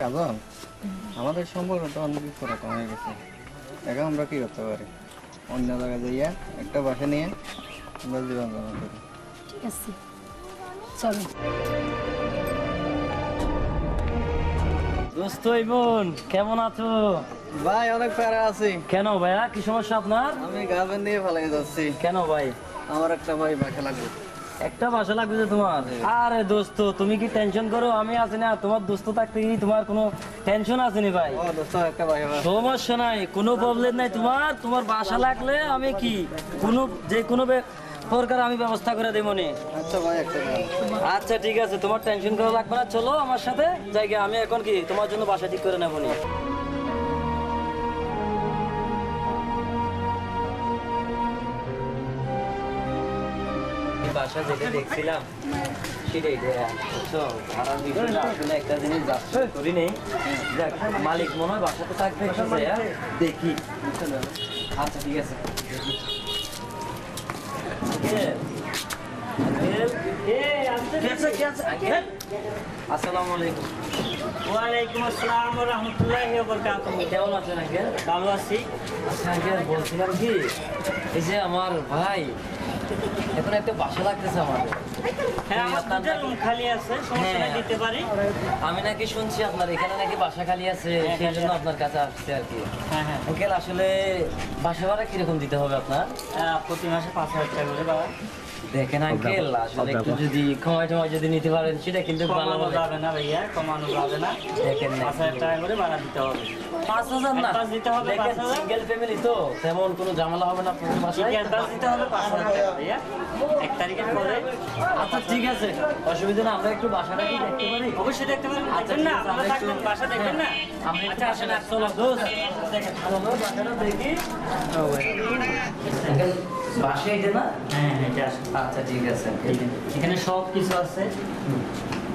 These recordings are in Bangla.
কাজল, আমাদের সম্পর্কটা অনেক পুরাতন হয়ে গেছে। এখন আমরা কি করতে পারি? অন্য জায়গায় যাইয়া একটা বাসা নিয়ে আমরা জীবন যাপন করি। ঠিক আছে, চলো। দোস্ত বোন, কেমন আছো? ভাই অনেক প্যারা আছি। কেন ভাইয়া, কি সমস্যা আপনার? আমি গার্লফ্রেন্ড নিয়ে ফেলাই যাচ্ছি। কেন ভাই? আমার একটা ভাই বাসা লাগবে। একটা বাসা লাগবে যে তোমার? আরে দোস্ত, তুমি কি টেনশন করো? আমি আছি না, তোমার দোস্ত থাকতে কি তোমার কোনো টেনশন আছে নি ভাই? ও দোস্ত, একটা ভাই আমার। সমস্যা নাই, কোনো প্রবলেম নাই। তোমার বাসা লাগলে আমি কি যে কোনো প্রকার আমি ব্যবস্থা করে দেবো নি। আচ্ছা ভাই, একটা গান। আচ্ছা ঠিক আছে, তোমার টেনশন করা লাগবে না। চলো আমার সাথে জায়গা, আমি এখন কি তোমার জন্য বাসা ঠিক করে নেবো নি। বাসা যেটা দেখছিলাম সেটাই বুঝছো, ভাড়ার বিষয়টা আসলে একটা জিনিস যাচ্ছে করি নেই। দেখ, মালিক মনে হয় বাসাতে থাকবে, দেখি। আচ্ছা ঠিক আছে। আসসালামু আলাইকুম। ওয়ালাইকুম আসসালাম ওয়া রাহমাতুল্লাহি ওয়া বারাকাতুহু। কেমন আছেন আঙ্কেল? ভালো আছি। আচ্ছা আঙ্কেল, বলছিলাম কি, এই যে আমার ভাই এখন একটা বাসা লাগতেছে আমাদের। হ্যাঁ, আমার দুটো রুম খালি আছে, সমস্যা নাই, দিতে পারি। আমি নাকি শুনছি আপনার এখানে নাকি বাসা খালি আছে, সেই জন্য আপনার কাছে আসছে আর কি। হ্যাঁ হ্যাঁ, আঙ্কেল, আসলে বাসা ভাড়া কিরকম দিতে হবে আপনার? প্রতি মাসে 5,000 টাকা করে দেওয়া। দেখেন আঙ্কেল, আসলে একটু যদি কমাই যদি নিতে পারেন সেটা কিন্তু ভালো কমানো হবে। যাবে না ভাইয়া, কমানো যাবে না। দেখেন 5,000 টাকা করে ভাড়া দিতে হবে। 5,000 না, অ্যাডভান্স দিতে হবে 5,000। সিঙ্গেল ফ্যামিলি তো তেমন কোনো ঝামেলা হবে না প্রতি মাসে। অ্যাডভান্স দিতে হবে 5,000 টাকা ভাইয়া, 1 তারিখের পরে। আচ্ছা ঠিক আছে, অসুবিধা না, আমরা একটু বাসাটা কি দেখতে পারি? অবশ্যই দেখতে পারেন। আচ্ছা, দেখবেন না, ঠিক আছে, আপনারা আমরা থাকবেন, একটু- বাসা দেখবেন না। আমরা একটু আচ্ছা, আসেন, আসেন। চলো দোস্ত, দেখেন। চলো বাসাটা দেখি। আঙ্কেল, বাসা এটা না? হ্যাঁ হ্যাঁ, এটা আসেন। আচ্ছা ঠিক আছে। এখানে সব কিছু আছে,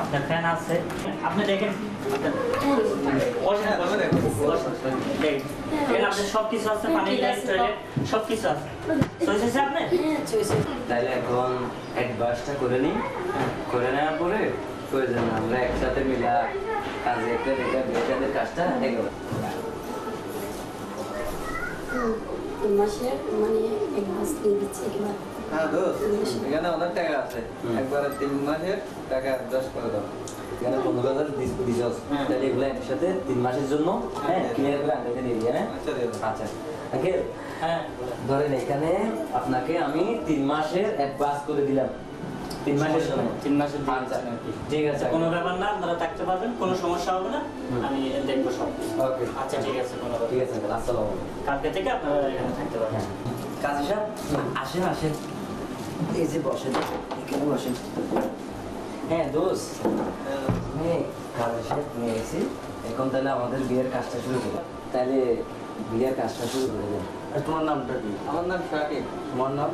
আপনার ফ্যান আছে, আপনি দেখেন। আপনার সব কিছু আছে, পানি টয়লেট সব কিছু আছে। চলছে আপনি? তাহলে এখন অ্যাডভান্সটা করে নিই, করে নেওয়ার পরে প্রয়োজন আমরা একসাথে মিলে কাজে একটা বেকারের কাজটা এগোবো। মাসে মানে এক মাস দিয়ে দিচ্ছে একবার। হ্যাঁ দোস্ত, এখানে অনেক টাকা আছে। একবারে 3 মাসের টাকা অ্যাডজাস্ট করে দাও। এখানে 15,000 দিছস, তাহলে এগুলো একসাথে 3 মাসের জন্য ক্লিয়ার করে আনতে নিয়ে হ্যাঁ। আচ্ছা দিয়ে দাও। আচ্ছা আঙ্কেল, হ্যাঁ, ধরেন এখানে আপনাকে আমি 3 মাসের অ্যাডভান্স করে দিলাম, 3 মাসের জন্য। 3 মাসের দিয়ে আচ্ছা দিচ্ছেন আর কি। ঠিক আছে, কোনো ব্যাপার না, আপনারা থাকতে পারবেন, কোনো সমস্যা হবে না, আমি দেখবো সব। ওকে আচ্ছা ঠিক আছে, কোনো ব্যাপার ঠিক না। আছে আঙ্কেল, আসসালামু আলাইকুম। কালকে থেকে আপনারা এখানে থাকতে পারবেন। হ্যাঁ, কাজী সাহেব আসেন আসেন, এই যে বসেন, এখানে বসেন। হ্যাঁ দোস্ত, আমি কাজী সাহেব নিয়ে এসেছি, এখন তাহলে আমাদের বিয়ের কাজটা শুরু করি। তাহলে বিয়ের কাজটা শুরু করে দেন। আর তোমার নামটা কি? আমার নাম শাকিব। তোমার নাম?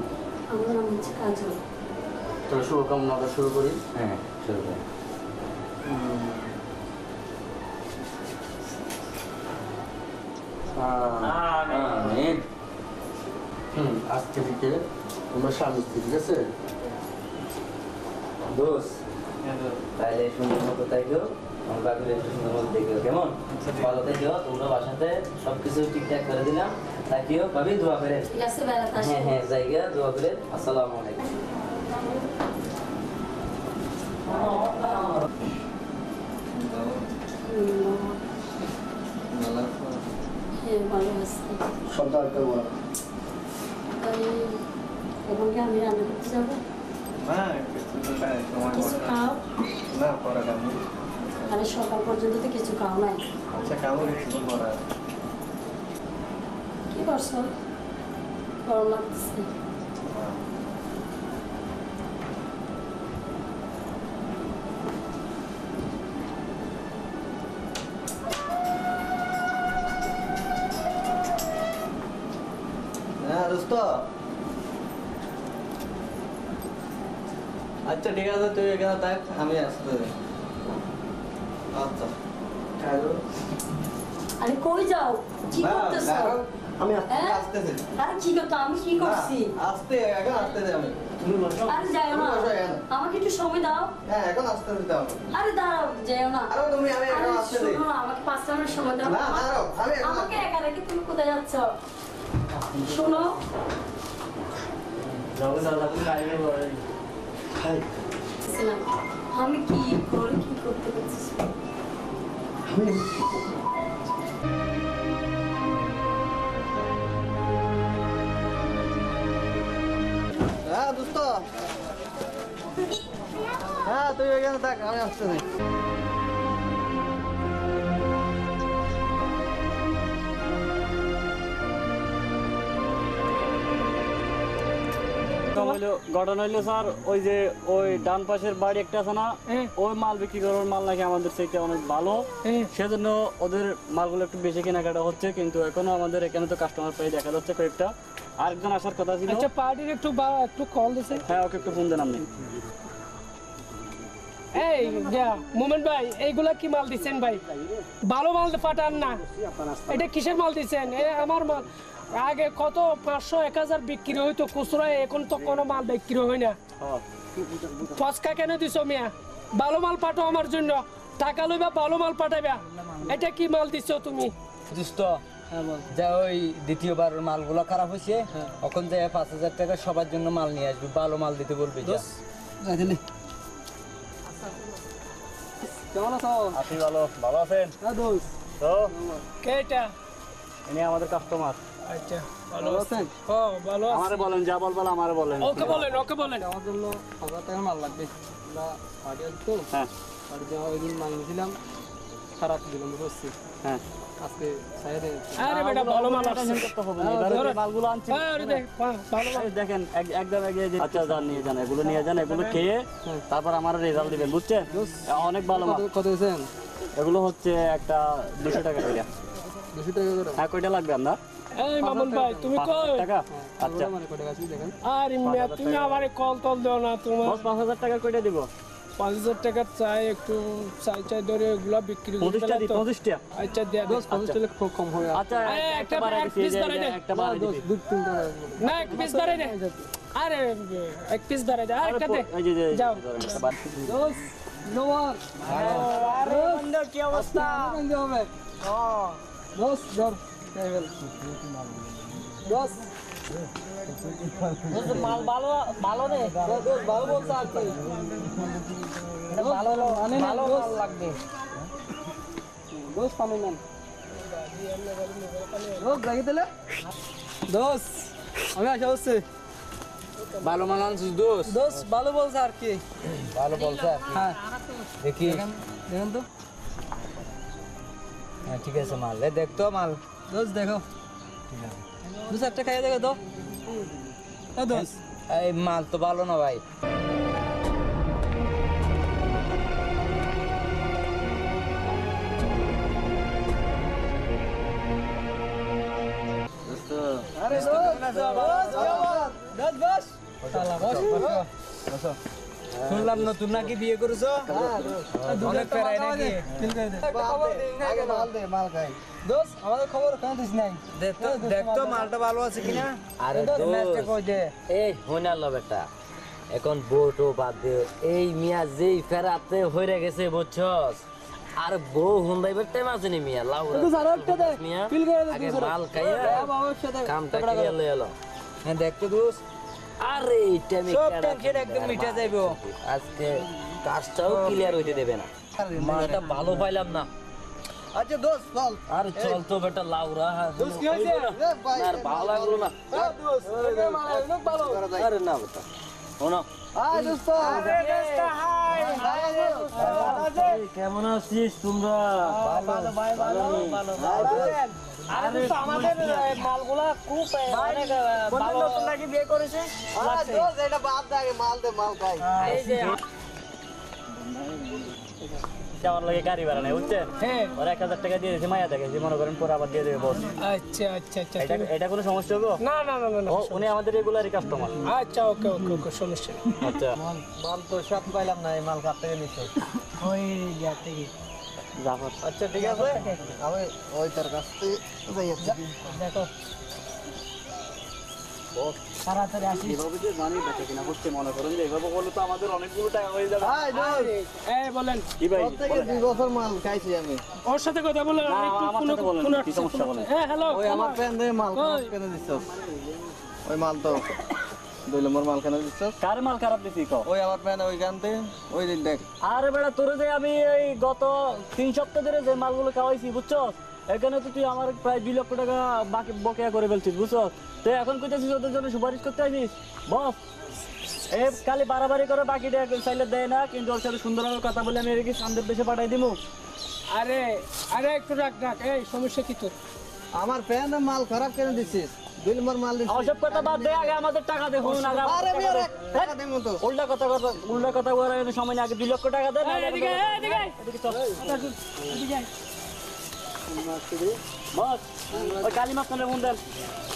আমার নাম হচ্ছে কাজল। তো শুভকামনাটা শুরু করি। হ্যাঁ শুরু করি। আমিন। আজকে থেকে তোমার স্বামী স্ত্রী, ঠিক আছে? দোস্ত, তাইলে সুন্দর মতো তাইকেও আমার বাকির একটু সুন্দর মতো দেখেও, কেমন? ভালো থেকেও, তোমরা বাসাতে সবকিছু ঠিকঠাক করে দিলাম। তাকিও ভাবি, দোয়া করে। ঠিক আছে, বেড়াতে আসি। হ্যাঁ হ্যাঁ, জায়গা দোয়া করে। আসসালামু আলাইকুম। হ্যাঁ, ভালো আছে। সন্ধ্যা একটা বড় তাই এখন কি আমি রান্না করতে যাবো? না, কিছু তো তাই সময় কিছু মতো। খাও। না, পরে খাবো। আরে সকাল পর্যন্ত তো কিছু খাও নাই। আচ্ছা খাবো, কিছু পরে। কি করছো? গরম লাগতেছে। হ্যাঁ দোস্ত, আচ্ছা ঠিক আছে, তুই এখানে থাক, আমি আসতে। আচ্ছা আরে কই যাও? কি না, করতেছো? দাঁড়াও, আমি হ্যাঁ? আসতেছি। আরে কি করতো? আমি কি করছি? আসতে, এখন আসতেছি আমি। তুমি বসো। আরে যাও না, বসো এখানে। আমাকে একটু সময় দাও। হ্যাঁ এখন আসতে দিতে হবে। আরে দাঁড়াও, যাও না। আরে তুমি আমি আরে এখন আসতে দিই। শোনো না, আমাকে 5 মিনিট সময় দাও। না, দাঁড়াও, আমি এখন আমাকে একা রেখে তুমি কোথায় যাচ্ছ? শোনো, যাও দাদা তুমি গাড়ি নিয়ে বসো। হাই ছিলাম। আমি কি করে কি করতে পারছি? হ্যাঁ দোস্ত, হ্যাঁ তুই ওইখানে থাক, আমি আসতে দিই। ঘটনা হইলো স্যার, ওই যে ওই ডান পাশের বাড়ি একটা আছে না, ওই মাল বিক্রি করার মাল নাকি আমাদের থেকে অনেক ভালো, সেজন্য ওদের মালগুলো একটু বেশি কেনাকাটা হচ্ছে। কিন্তু এখনো আমাদের এখানে তো কাস্টমার পেয়ে দেখা যাচ্ছে কয়েকটা। আরেকজন আসার কথা ছিল। আচ্ছা পার্টির একটু কল দিছে। হ্যাঁ ওকে একটু ফোন দেন আপনি। এই মোমেন ভাই, এইগুলা কি মাল দিচ্ছেন ভাই? ভালো মাল পাঠান না, এটা কিসের মাল দিচ্ছেন? এ আমার মাল আগে কত 500-1000 বিক্রি হইতো খুচরায়, এখন তো কোনো মাল বিক্রি হয় না। ফসকা কেন দিছো মিয়া? ভালো মাল পাঠাও আমার জন্য, টাকা লইবা ভালো মাল পাঠাইবা। এটা কি মাল দিছো তুমি? দোস্ত যা ওই দ্বিতীয়বার মালগুলো খারাপ হয়েছে, এখন যে 5000 টাকা সবার জন্য মাল নিয়ে আসবি, ভালো মাল দিতে বলবি। যা কেমন আছো? আপনি ভালো ভালো আছেন তো? কে এটা? ইনি আমাদের কাস্টমার। আচ্ছা ভালো আছেন? ও ভালো আছি। আমারে বলেন, যা বলবেন আমারে বলেন। ওকে বলেন, ওকে বলেন। আমার জন্য 1000 টাকা মাল লাগবে। আমরা পার্টি আসছি তো, হ্যাঁ পার্টিতে ওই দিন মাল নিয়েছিলাম, খারাপ দিলাম করছি। হ্যাঁ। আজকে সাইডে আরে বেটা ভালো মাল আছে। করতে হবে না, এবারে যে মালগুলো আনছি আরে দেখ ভালো মাল। এই দেখেন একদম আগে যে আচ্ছা যান নিয়ে যান, এগুলো নিয়ে যান, এগুলো খেয়ে তারপর আমার রেজাল্ট দিবেন, বুঝছেন? অনেক ভালো মাল। কত দিয়েছেন? এগুলো হচ্ছে একটা 200 টাকা করে। 200 টাকা করে। হ্যাঁ কয়টা লাগবে আপনার? এই মামুন ভাই তুমি 5,000 কই? টাকা? আচ্ছা মানে কত টাকা আছে দেখেন। আরে মিয়া তুমি আমারে কল টল দাও না, তোমার বস 5,000 টাকা কয়টা দিব? 5000 টাকা চাই, একটু চাই ধরে এগুলা বিক্রি করতে 25টা দিই, তো। 25টা। আচ্ছা দেয়া দে। 50 টাকা খুব কম হবে। আচ্ছা একটা এক বাড়াই এক দিচ্ছি, piece এই যে বাড়াই দে। একটা বাড়াই দিচ্ছি। 2-3 টাকা। না এক পিস ধরে দে। আরে এক পিস ধরে দে, আরেকটা দে। এই যে যাও। ধরেন, একটা বাড়াই দিচ্ছি। দোস নোয়ার আরে বন্ধু কি অবস্থা? বন্ধ হবে। দোস ধর টেবিল। দোস মাল ভালো ভালো নে। দোস ভালো বলছ আর কি। এটা ভালো ভালো মাল লাগবে। দোস পানি নেন। দোস জাগি দিলে। দোস আমি আসা হচ্ছে। ভালো মাল আনছিস দোস্ত? দোস ভালো বলছ আর কি। ভালো বলছে। হ্যাঁ দেখি। দেখেন তো। হ্যাঁ ঠিক আছে মাল, এ দেখ তো মাল। দোস দেখো। দু চারটা খাইয়ে দেখো তো। এ দোস এই মাল তো ভালো না ভাই। আরে দোস শুনলাম নতুন নাকি বিয়ে করেছো? অনেক প্যারাই নাকি? আগে মাল দে, মাল খাই। দোস আমাদের খবর কেন দিস নাই? দেখ তো মালটা ভালো আছে কিনা। আরে ম্যাচটা কই দে। এই হইনাল বেটা, এখন বউটো বাদ দে, এই মিয়া যেই ফেরাতে হইরে গেছে বুঝছস, আর বউ হুন্দাইবার টাইম আছে নি মিয়া লাউরা মিয়া আগে মাল খাইয়া কামটা ক্লিয়ার লই এলো। হ্যাঁ দেখ তো দোস্ত, আরে এইটা আমি সব টেনশন একদম মিটে যাইবো। আজকে কাজটাও ক্লিয়ার হইতে দেবে না, মালটা ভালো পাইলাম না। আচ্ছা দোস্ত চল। আরে চল তো বেটা লাউরা, কি হয়েছে? আর ভালো লাগলো না। আরে না বেটা শোনো, আয় দোস্ত। কেমন আছিস তোমরা? আরে তো আমাদের মালগুলা খুব অনেক ভালো। নতুন নাকি বিয়ে করেছে? দোস্ত এটা বাদ দে, আগে মাল দে, মাল খাই। এই যে সে আমার লগে গাড়ি ভাড়া নেই, বুঝছেন? হ্যাঁ ওর 1000 টাকা দিয়ে দিয়েছি, মায়া দেখে মনে করেন পরে আবার দিয়ে দেবে বস। আচ্ছা আচ্ছা আচ্ছা এটা এটা কোনো সমস্যা হবে? না না না না ও উনি আমাদের রেগুলারই কাস্টমার। আচ্ছা ওকে ওকে ওকে সমস্যা নেই। আচ্ছা মাল তো সব পাইলাম না, এই মাল কার থেকে নিছো? ওই গিয়া থেকে জাফর আচ্ছা ঠিক আছে, আমি ওই তার কাছ থেকে যাই আছি। দেখো তাড়াতাড়ি আসিস। এভাবে যে জানি বেঁচে কিনা হচ্ছে মনে করেন যে এভাবে বলে তো আমাদের অনেকগুলো টাকা হয়ে যাবে। বলেন কি ভাই থেকে 2 বছর মাল খাইছি আমি। ওর সাথে কথা বলেন না, একটু আমার সাথে বলেন, কি সমস্যা বলেন? হ্যাঁ হ্যালো ওই আমার প্যান দিয়ে মাল খারাপ কেন দিছস? ওই মাল তো 2 নম্বর মাল কেন দিছস? কার মাল খারাপ দিছি ক? ওই আমার প্যান ওই গানতে ওই দিন দেখ। আরে বেটা তোরে যে আমি এই গত 3 সপ্তাহ ধরে যে মালগুলো খাওয়াইছি বুঝছস, এখানে তো তুই আমার প্রায় 2 লক্ষ টাকা বাকি বকেয়া করে ফেলছিস বুঝছস। তুই এখন কইতেছিস ওদের জন্য সুপারিশ করতে আসিস? বস এ খালি বাড়াবাড়ি করে বাকিটা চাইলে দেয় না, কিন্তু ওর সাথে সুন্দরভাবে কথা বলে আমি এদিকে সামনের দেশে পাঠাই দিমু। আরে আরে একটু রাখ এই সমস্যা কি তোর? আমার প্যান মাল খারাপ কেন দিছিস? 2 নম্বর মাল দিছিস। ওসব কথা বাদ দে, আগে আমাদের টাকা দে। হুন আগে আরে আমি আর টাকা দেবো তো। উল্টা কথা বলার সময় না, আগে 2 লক্ষ টাকা দে। এদিকে এদিকে চল। বস ওই কালী মাছ ফোন দেন।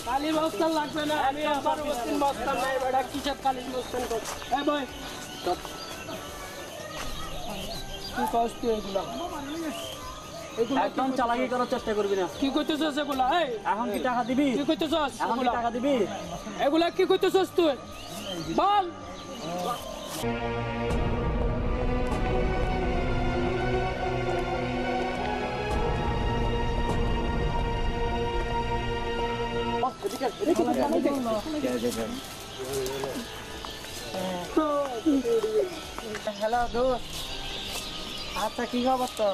কালি বস্তান লাগবে না, আমি আমার বস্তিন বস্তান নাই বেটা, কিসব কালি বস্তান কর। এ ভাই তুই কষ্ট এগুলো একদম চালাকি করার চেষ্টা করবি না। কি করতেছস এগুলা? এই এখন কি টাকা দিবি? কি করতেছস এখন কি টাকা দিবি? এগুলা কি করতেছস তুই? বল। হ্যালো দোস্ত, আচ্ছা কি খবর তো?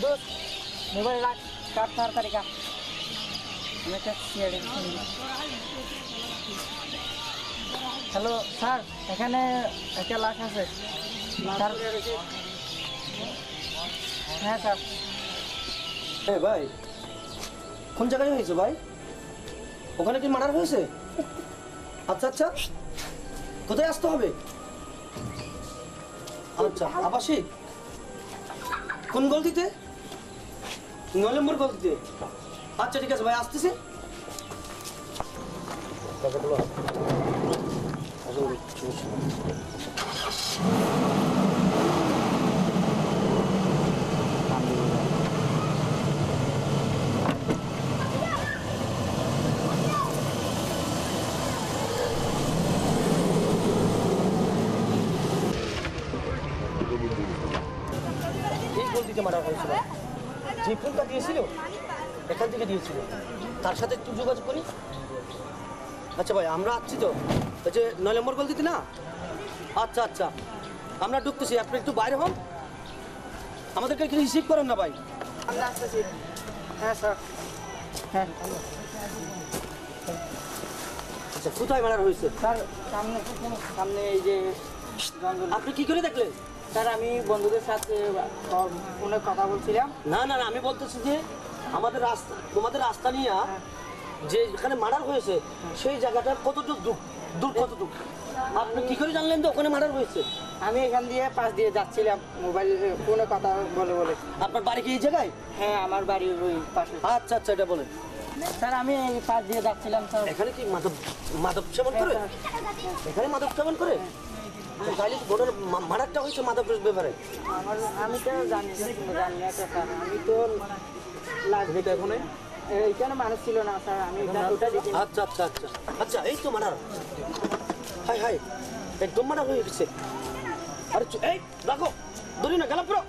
দোস্ত মোবাইল রাখ, কাট তাড়াতাড়ি কাট। হ্যালো স্যার, এখানে 1 লাখ আছে স্যার। হ্যাঁ স্যার। ভাই কোন জায়গায় হয়েছে ভাই? ওখানে কি মার্ডার হয়েছে? আচ্ছা আচ্ছা, কোথায় আসতে হবে? আচ্ছা আবাসিক। কোন গলতিতে? 9 নম্বর গলতিতে। আচ্ছা ঠিক আছে ভাই, আসতেছি। এই গলতিতে মার্ডার হয়েছিল। যে ফোনটা দিয়েছিল এখান থেকে দিয়েছিল, তার সাথে একটু যোগাযোগ করি। আচ্ছা ভাই আমরা আসছি তো, ওই যে 9 নম্বর গলতিতে না? আচ্ছা আচ্ছা, আমরা ঢুকতেছি, আপনি একটু বাইরে হন, আমাদেরকে একটু রিসিভ করেন না ভাই। আমরা আসতেছি। হ্যাঁ স্যার। হ্যাঁ আচ্ছা কোথায় মার্ডার হয়েছে? স্যার, সামনে এই যে জঙ্গল। আপনি কি করে দেখলেন? স্যার আমি বন্ধুদের সাথে ফোনে কথা বলছিলাম। না না না, আমি বলতেছি যে আমাদের রাস্তা, তোমাদের রাস্তা নিয়ে যে যেখানে মার্ডার হয়েছে সেই জায়গাটা কতটুকু দূর কতটুকু আপনি কি করে জানলেন যে ওখানে মার্ডার হয়েছে? আমি এখান দিয়ে পাশ দিয়ে যাচ্ছিলাম মোবাইল ফোনে কথা বলে বলে। আপনার বাড়ি কি এই জায়গায়? হ্যাঁ আমার বাড়ির ওই পাশে। আচ্ছা আচ্ছা, এটা বলেন। স্যার আমি এই পাশ দিয়ে যাচ্ছিলাম স্যার। এখানে কি মাদক সেবন করে? এখানে মাদক সেবন করে? তাইলে ঘটনা মার্ডারটা হয়েছে মাদকের ব্যাপারে? আমি তো জানি না স্যার, আমি তো লাগবে তো এখন এইখানে মানুষ ছিল না স্যার, আমি ওটা দেখি। আচ্ছা আচ্ছা আচ্ছা আচ্ছা, এই তো মার্ডার। হাই হাই, একদম মার্ডার হয়ে গেছে। আরে এই রাখো, ধরি না, গেলাম পুরো।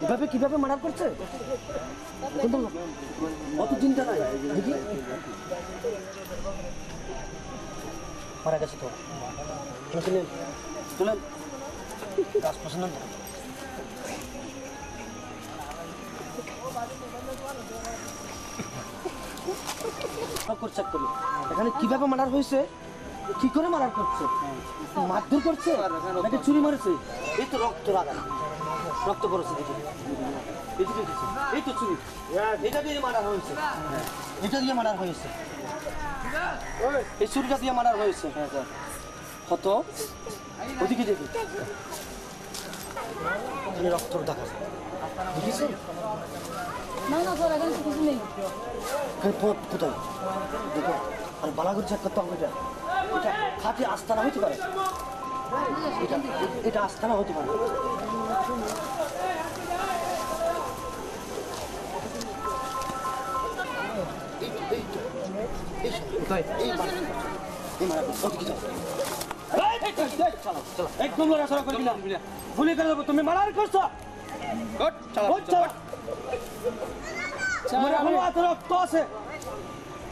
এভাবে কিভাবে মার্ডার করছে? অত চিন্তা নাই, দেখি মারা গেছে তো। তুলেন তুলেন, গাছ পছন্দ না। এখানে কিভাবে মার্ডার হয়েছে, কি করে মার্ডার করছে? মারধর করছে নাকি চুরি মারেছে? এই তো রক্ত লাগা, রক্ত পড়েছে দেখি, এই তো চুরি, এটা দিয়ে মার্ডার হয়েছে, এটা দিয়ে মার্ডার হয়েছে, এই চুরিটা দিয়ে মার্ডার হয়েছে। হ্যাঁ স্যার, কত ওদিকে দেখি, রক্ত দেখা যায়, দেখেছেন? না না স্যার এখানে তো কিছু নেই। কোথায় দেখো, আর বালাগুড়ি চেক করতে হবে। এটা খাঁটি আস্তানা হতে পারে, এটা আস্তানা হতে পারে। একদম লড়াচড়া করবি না গুলি করে দেবো তুমি মারার করছো তোমার এখনো হাতে রক্ত আছে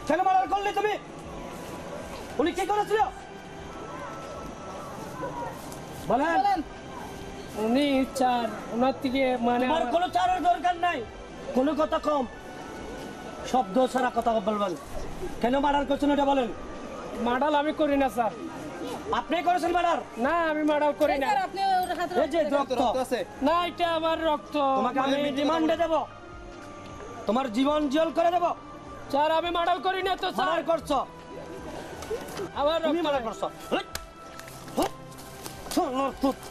কেন মারার করলে তুমি উনি কি করেছিল বলেন উনি চার ওনার থেকে মানে তোমার কোনো চারের দরকার নাই কোনো কথা কম শব্দ ছাড়া কথা বলবেন কেন মার্ডার করছেন এটা বলেন মার্ডার আমি করি না স্যার। আপনি করেছেন মার্ডার না আমি মার্ডার করি না। এই যে রক্ত না এটা আমার রক্ত। তোমাকে আমি রিমান্ডে দেব তোমার জীবন জেল করে দেব স্যার আমি মার্ডার করি না তো স্যার। মার্ডার করছো আমার তুমি মার্ডার করছো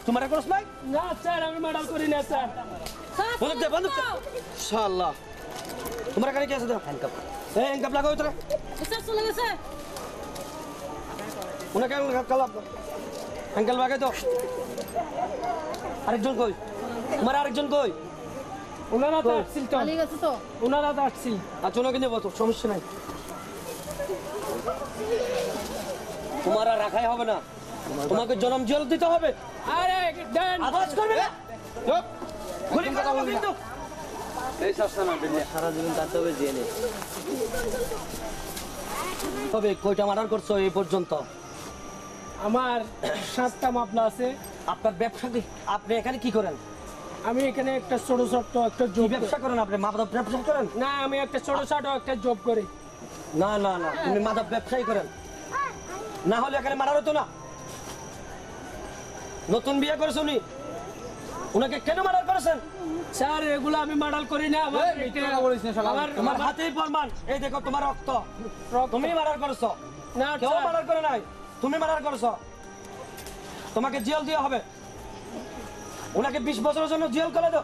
তোমার করছ নাই না স্যার আমি মার্ডার করি না স্যার। বন্দুক দে বন্দুক দে শালা তোমার কাছে কি আছে দাও হ্যান্ডকাপ এই হ্যান্ডকাপ লাগাও তোরা স্যার চলে গেছে। উনাকে কালাপ হ্যান্ডকাপ লাগাই তো আরেকজন কই তোমার আরেকজন কই ওনারা তো আসছিল তো। পালিয়ে গেছে তো। ওনারা তো আসছিল। আচ্ছা ওনাকে নেবো তো সমস্যা নাই তোমার আর রাখাই হবে না তোমাকে জনম জেল দিতে হবে আরে দেন আওয়াজ করবে না চুপ গুলি করে দেবো কিন্তু সারা জীবন তার তবে জেলে তবে কয়টা মার্ডার করছো এই পর্যন্ত আমার 7টা মামলা আছে। আপনার ব্যবসা কি আপনি এখানে কি করেন আমি এখানে একটা ছোট ছোট একটা কি জব ব্যবসা করেন আপনি মাদক ব্যবসা করেন না আমি একটা ছোট ছোট একটা জব করি। না না না তুমি মাদক ব্যবসাই করেন না হলে এখানে মারা হতো না নতুন বিয়ে করেছে উনি উনাকে কেন মার্ডার করেছেন স্যার এগুলো আমি মার্ডার করি না। আমার তোমার হাতেই প্রমাণ এই দেখো তোমার রক্ত তুমি মার্ডার করেছো না কেউ স্যার। মার্ডার করে নাই তুমি মার্ডার করেছো তোমাকে জেল দেওয়া হবে ওনাকে 20 বছরের জন্য জেল করে দাও